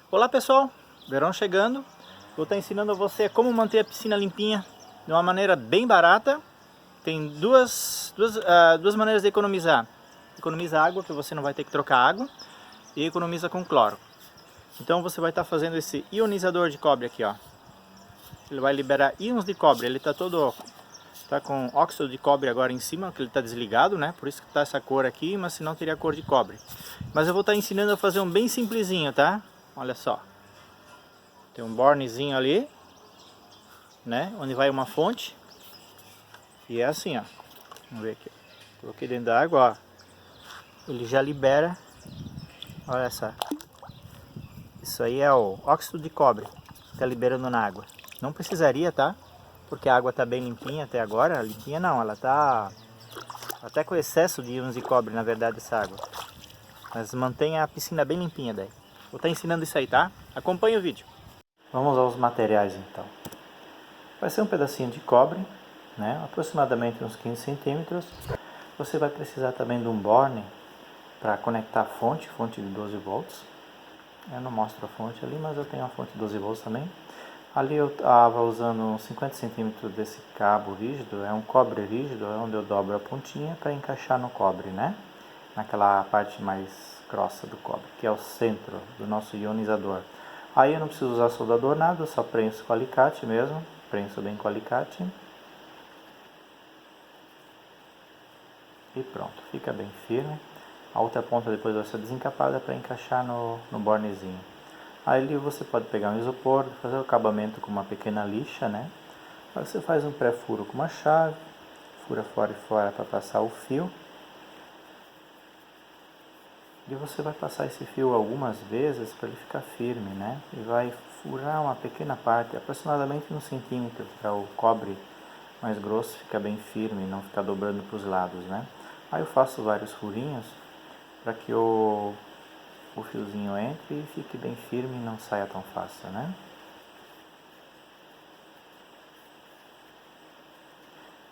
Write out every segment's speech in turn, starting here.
Olá pessoal, verão chegando. Vou estar ensinando a você como manter a piscina limpinha de uma maneira bem barata. Tem duas maneiras de economizar. Economiza água, que você não vai ter que trocar água, e economiza com cloro. Então você vai estar fazendo esse ionizador de cobre aqui, ó. Ele vai liberar íons de cobre, ele está com óxido de cobre agora em cima, que ele está desligado, né? Por isso que está essa cor aqui, mas senão teria cor de cobre. Mas eu vou estar ensinando a fazer um bem simplesinho, tá? Olha só. Tem um bornezinho ali, né? Onde vai uma fonte. E é assim, ó. Vamos ver aqui. Coloquei dentro da água, ó. Ele já libera. Olha só. Isso aí é o óxido de cobre que está liberando na água. Não precisaria, tá? Porque a água está bem limpinha até agora. Limpinha não, ela está até com excesso de íons de cobre, na verdade, essa água. Mas mantém a piscina bem limpinha daí. Vou estar ensinando isso aí, tá? Acompanhe o vídeo. Vamos aos materiais então. Vai ser um pedacinho de cobre, né? Aproximadamente uns 15 centímetros. Você vai precisar também de um borne para conectar a fonte de 12 volts. Eu não mostro a fonte ali, mas eu tenho a fonte de 12 volts também. Ali eu estava usando 50 centímetros desse cabo rígido, é um cobre rígido, é onde eu dobro a pontinha para encaixar no cobre, né? Naquela parte mais grossa do cobre, que é o centro do nosso ionizador. Aí eu não preciso usar soldador nada, só prenso com alicate mesmo, prenso bem com alicate. E pronto, fica bem firme. A outra ponta depois vai ser desencapada para encaixar no bornezinho. Aí você pode pegar um isopor, fazer o acabamento com uma pequena lixa, né? Aí você faz um pré-furo com uma chave, fura fora e fora para passar o fio. E você vai passar esse fio algumas vezes para ele ficar firme, né? E vai furar uma pequena parte, aproximadamente 1 centímetro, para o cobre mais grosso ficar bem firme e não ficar dobrando para os lados, né? Aí eu faço vários furinhos para que o fiozinho entre e fique bem firme e não saia tão fácil, né?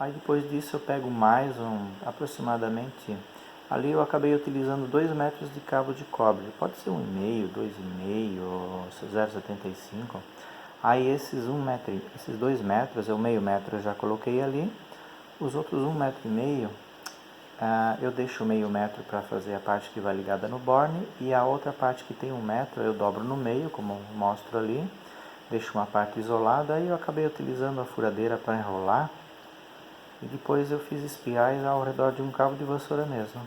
Aí depois disso eu pego mais aproximadamente, ali eu acabei utilizando 2 metros de cabo de cobre, pode ser 1,5, 2,5, 0,75. Aí esses 2 metros, o meio metro eu já coloquei ali, os outros 1,5 metro, eu deixo meio metro para fazer a parte que vai ligada no borne, e a outra parte que tem 1 metro eu dobro no meio, como mostro ali, deixo uma parte isolada. Aí eu acabei utilizando a furadeira para enrolar, e depois eu fiz espirais ao redor de um cabo de vassoura mesmo.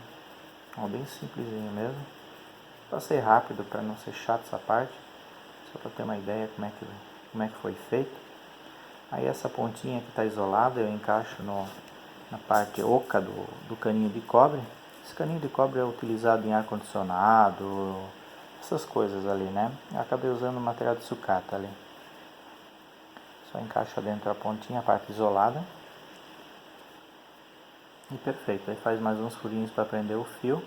Ó, bem simplesinho mesmo. Passei rápido para não ser chato essa parte, só para ter uma ideia como é que foi feito. Aí essa pontinha que está isolada eu encaixo na parte oca do caninho de cobre. Esse caninho de cobre é utilizado em ar-condicionado, essas coisas ali, né? Eu acabei usando material de sucata ali. Só encaixa dentro a pontinha, a parte isolada. E perfeito, aí faz mais uns furinhos para prender o fio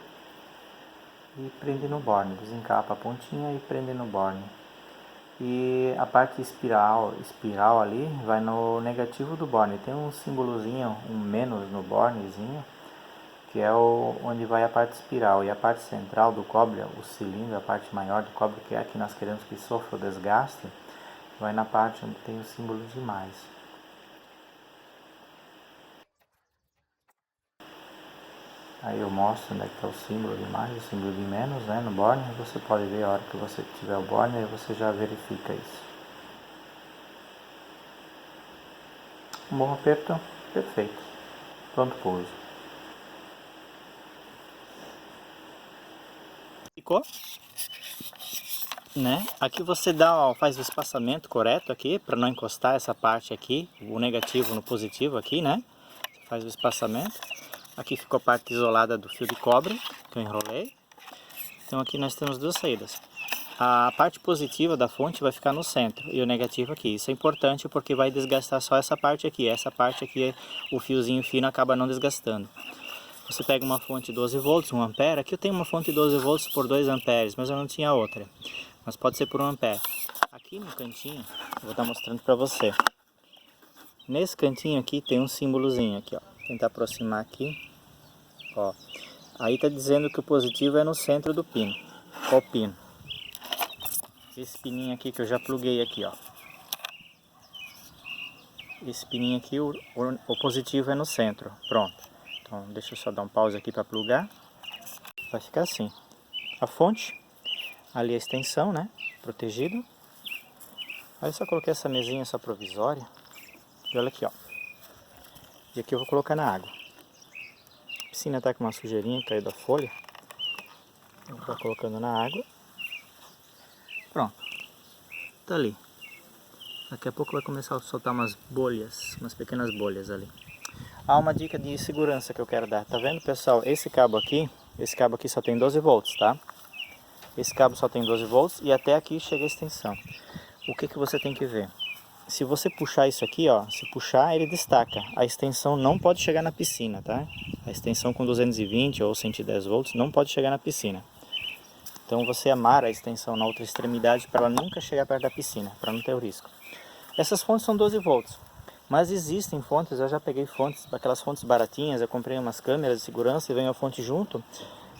e prende no borne, desencapa a pontinha e prende no borne. E a parte espiral ali vai no negativo do borne, tem um símbolozinho, um menos no bornezinho, que é onde vai a parte espiral, e a parte central do cobre, o cilindro, a parte maior do cobre, que é a que nós queremos que sofra o desgaste, vai na parte onde tem o símbolo de mais. Aí eu mostro onde é que está o símbolo de mais e o símbolo de menos, né, no borne. Você pode ver a hora que você tiver o borne, aí você já verifica isso. Um bom aperto, perfeito. Pronto para o uso. Ficou? Né? Aqui você faz o espaçamento correto aqui, para não encostar essa parte aqui, o negativo no positivo aqui, né? Você faz o espaçamento. Aqui ficou a parte isolada do fio de cobre, que eu enrolei. Então aqui nós temos duas saídas. A parte positiva da fonte vai ficar no centro e o negativo aqui. Isso é importante porque vai desgastar só essa parte aqui. Essa parte aqui, o fiozinho fino acaba não desgastando. Você pega uma fonte 12 volts, 1 ampere. Aqui eu tenho uma fonte 12 volts por 2 amperes, mas eu não tinha outra. Mas pode ser por 1 ampere. Aqui no cantinho, eu vou estar mostrando para você. Nesse cantinho aqui tem um símbolozinho aqui, ó. Vou tentar aproximar aqui, ó. Aí tá dizendo que o positivo é no centro do pino. Qual pino? esse pininho aqui que eu já pluguei aqui, ó. Esse pininho aqui, o positivo é no centro. Pronto. Então deixa eu só dar um pause aqui para plugar. Vai ficar assim. A fonte, ali a extensão, né? Protegido. Aí eu só coloquei essa mesinha só provisória. E olha aqui, ó. E aqui eu vou colocar na água. A piscina tá com uma sujeirinha, caiu da folha. Vou estar colocando na água. Pronto. Tá ali. Daqui a pouco vai começar a soltar umas bolhas, umas pequenas bolhas ali. Há uma dica de segurança que eu quero dar. Tá vendo, pessoal? Esse cabo aqui só tem 12 volts, tá? Esse cabo só tem 12 volts e até aqui chega a extensão. O que você tem que ver? Se você puxar isso aqui, ó, se puxar ele destaca. A extensão não pode chegar na piscina, tá? A extensão com 220 ou 110 volts não pode chegar na piscina. Então você amara a extensão na outra extremidade para ela nunca chegar perto da piscina, para não ter o risco. Essas fontes são 12 volts, mas existem fontes, eu já peguei fontes, aquelas fontes baratinhas, eu comprei umas câmeras de segurança e veio a fonte junto.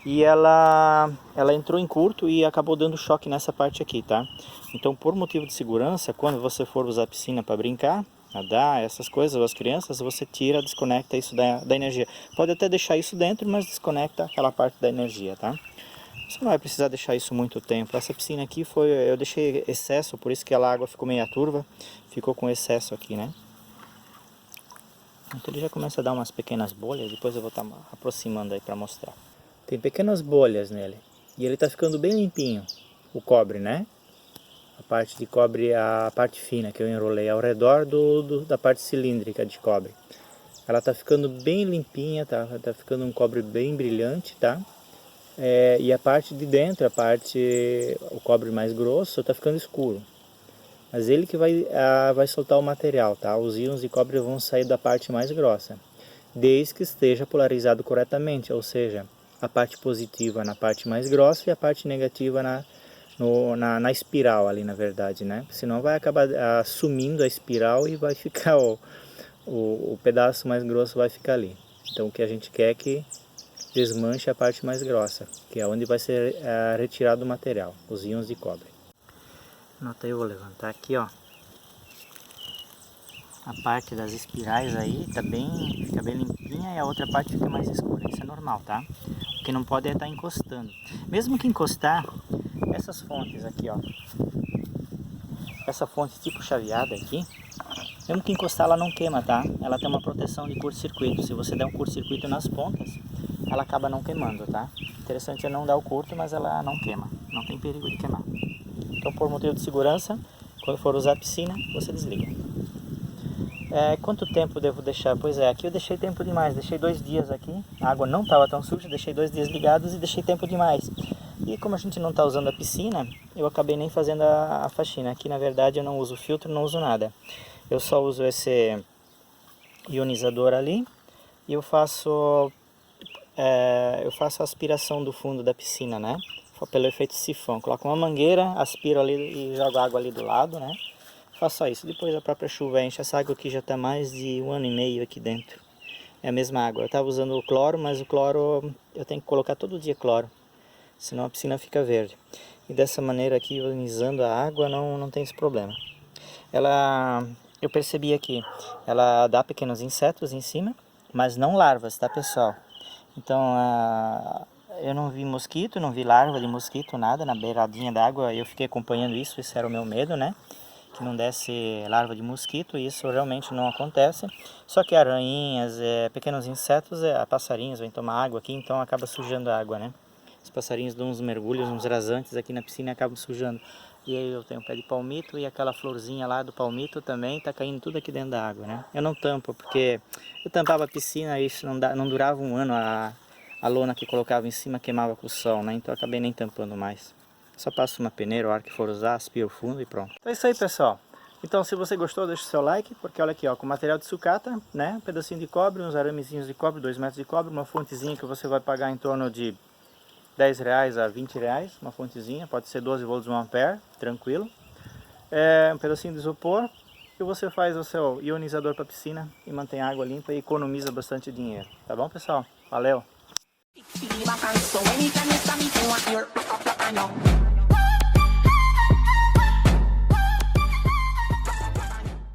E ela entrou em curto e acabou dando choque nessa parte aqui, tá? Então, por motivo de segurança, quando você for usar a piscina para brincar, nadar, essas coisas, as crianças, você tira, desconecta isso da energia. Pode até deixar isso dentro, mas desconecta aquela parte da energia, tá? Você não vai precisar deixar isso muito tempo. Essa piscina aqui eu deixei excesso, por isso que a água ficou meio turva, ficou com excesso aqui, né? Então ele já começa a dar umas pequenas bolhas, depois eu vou estar aproximando aí para mostrar. Tem pequenas bolhas nele, e ele está ficando bem limpinho, o cobre, né? A parte de cobre, a parte fina que eu enrolei ao redor da parte cilíndrica de cobre. Ela está ficando bem limpinha, tá ficando um cobre bem brilhante, tá? E a parte de dentro, o cobre mais grosso, está ficando escuro. Mas ele que vai soltar o material, tá? Os íons de cobre vão sair da parte mais grossa, desde que esteja polarizado corretamente, ou seja, a parte positiva na parte mais grossa e a parte negativa na espiral ali, na verdade, né? Senão vai acabar sumindo a espiral e vai ficar o pedaço mais grosso vai ficar ali. Então o que a gente quer é que desmanche a parte mais grossa, que é onde vai ser retirado o material, os íons de cobre. Nota aí, eu vou levantar aqui, ó. A parte das espirais aí fica bem limpinha e a outra parte fica mais escura. Isso é normal, tá? O que não pode é estar encostando. Mesmo que encostar, essas fontes aqui, ó. Essa fonte tipo chaveada aqui, mesmo que encostar ela não queima, tá? Ela tem uma proteção de curto-circuito. Se você der um curto-circuito nas pontas, ela acaba não queimando, tá? Interessante é não dar o curto, mas ela não queima. Não tem perigo de queimar. Então, por motivo de segurança, quando for usar a piscina, você desliga. Quanto tempo devo deixar? Pois é, aqui eu deixei tempo demais. Deixei 2 dias aqui. A água não estava tão suja, deixei 2 dias ligados e deixei tempo demais. E como a gente não está usando a piscina, eu acabei nem fazendo a faxina. Aqui, na verdade, eu não uso filtro, não uso nada. Eu só uso esse ionizador ali e eu faço a aspiração do fundo da piscina, né? Pelo efeito sifão. Coloco uma mangueira, aspiro ali e jogo água ali do lado, né? Faço só isso. Depois a própria chuva enche. Essa água aqui já está mais de 1 ano e meio aqui dentro. É a mesma água. Eu estava usando o cloro, mas o cloro eu tenho que colocar todo dia cloro. Senão a piscina fica verde. E dessa maneira aqui, ionizando a água, não tem esse problema. Eu percebi aqui, ela dá pequenos insetos em cima, mas não larvas, tá, pessoal? Então, eu não vi mosquito, não vi larva de mosquito, nada na beiradinha d'água. Eu fiquei acompanhando isso, esse era o meu medo, né? Que não desse larva de mosquito, e isso realmente não acontece. Só que aranhas, pequenos insetos, passarinhos vêm tomar água aqui, então acaba sujando a água, né? Os passarinhos dão uns mergulhos, uns rasantes aqui na piscina e acabam sujando. E aí eu tenho o pé de palmito e aquela florzinha lá do palmito também tá caindo tudo aqui dentro da água, né? Eu não tampo, porque eu tampava a piscina e isso não durava 1 ano. A lona que colocava em cima queimava com o sol, né? Então eu acabei nem tampando mais. Só passo uma peneira, a hora que for usar, aspiro o fundo e pronto. Então é isso aí, pessoal. Então se você gostou, deixa o seu like, porque olha aqui, ó, com material de sucata, né? Um pedacinho de cobre, uns aramezinhos de cobre, 2 metros de cobre, uma fontezinha que você vai pagar em torno de R$10 a R$20, uma fontezinha, pode ser 12 volts 1 ampere, tranquilo. Um pedacinho de isopor, e você faz o seu ionizador para a piscina e mantém a água limpa e economiza bastante dinheiro. Tá bom, pessoal? Valeu!